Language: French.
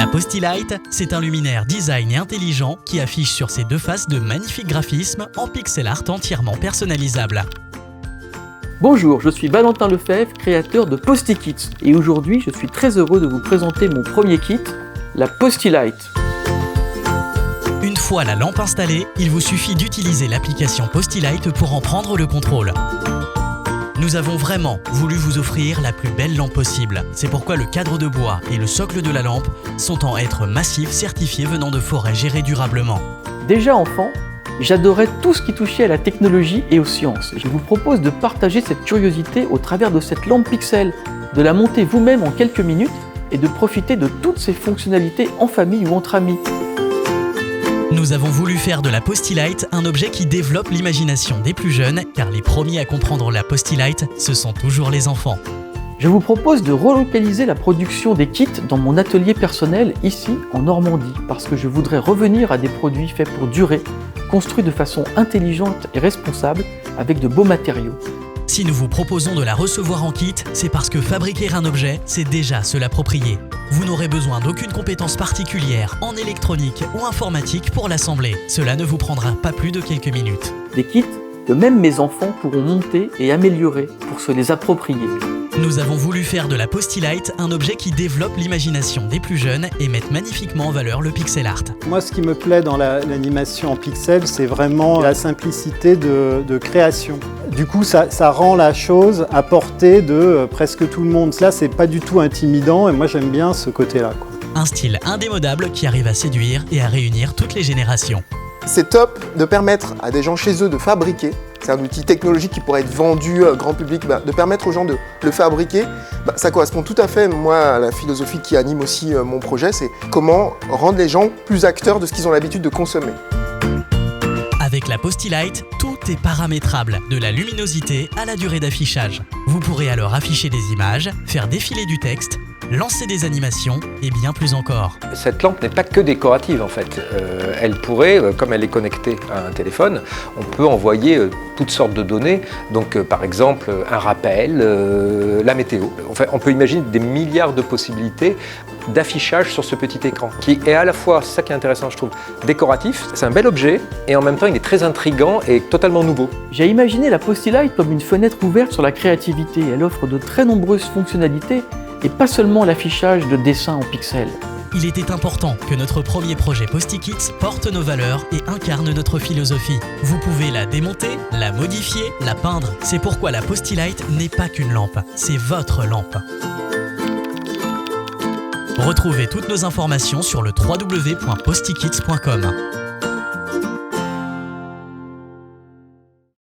La Postilight, c'est un luminaire design et intelligent qui affiche sur ses deux faces de magnifiques graphismes en pixel art entièrement personnalisables. Bonjour, je suis Valentin Lefebvre, créateur de PostiKit, et aujourd'hui je suis très heureux de vous présenter mon premier kit, la Postilight. Une fois la lampe installée, il vous suffit d'utiliser l'application Postilight pour en prendre le contrôle. Nous avons vraiment voulu vous offrir la plus belle lampe possible. C'est pourquoi le cadre de bois et le socle de la lampe sont en hêtre massif certifié venant de forêts gérées durablement. Déjà enfant, j'adorais tout ce qui touchait à la technologie et aux sciences. Je vous propose de partager cette curiosité au travers de cette lampe pixel, de la monter vous-même en quelques minutes et de profiter de toutes ses fonctionnalités en famille ou entre amis. Nous avons voulu faire de la Postilight un objet qui développe l'imagination des plus jeunes, car les premiers à comprendre la Postilight, ce sont toujours les enfants. Je vous propose de relocaliser la production des kits dans mon atelier personnel ici en Normandie, parce que je voudrais revenir à des produits faits pour durer, construits de façon intelligente et responsable, avec de beaux matériaux. Si nous vous proposons de la recevoir en kit, c'est parce que fabriquer un objet, c'est déjà se l'approprier. Vous n'aurez besoin d'aucune compétence particulière en électronique ou informatique pour l'assembler. Cela ne vous prendra pas plus de quelques minutes. Des kits que même mes enfants pourront monter et améliorer pour se les approprier. Nous avons voulu faire de la Postilight un objet qui développe l'imagination des plus jeunes et mette magnifiquement en valeur le pixel art. Moi, ce qui me plaît dans l'animation en pixel, c'est vraiment la simplicité de création. Du coup, ça rend la chose à portée de presque tout le monde. Là, c'est pas du tout intimidant et moi, j'aime bien ce côté-là, quoi. Un style indémodable qui arrive à séduire et à réunir toutes les générations. C'est top de permettre à des gens chez eux de fabriquer. C'est un outil technologique qui pourrait être vendu grand public, de permettre aux gens de le fabriquer. Ça correspond tout à fait, moi, à la philosophie qui anime aussi mon projet, c'est comment rendre les gens plus acteurs de ce qu'ils ont l'habitude de consommer. Avec la Postilight, tout est paramétrable, de la luminosité à la durée d'affichage. Vous pourrez alors afficher des images, faire défiler du texte, lancer des animations et bien plus encore. Cette lampe n'est pas que décorative en fait. Elle pourrait, comme elle est connectée à un téléphone, on peut envoyer toutes sortes de données. Donc par exemple un rappel, la météo. Enfin, on peut imaginer des milliards de possibilités d'affichage sur ce petit écran qui est à la fois, c'est ça qui est intéressant je trouve, décoratif, c'est un bel objet et en même temps il est très intriguant et totalement nouveau. J'ai imaginé la Postilight comme une fenêtre ouverte sur la créativité. Elle offre de très nombreuses fonctionnalités et pas seulement l'affichage de dessins en pixels. Il était important que notre premier projet PostiKit porte nos valeurs et incarne notre philosophie. Vous pouvez la démonter, la modifier, la peindre. C'est pourquoi la Postilight n'est pas qu'une lampe, c'est votre lampe. Retrouvez toutes nos informations sur le www.postikits.com.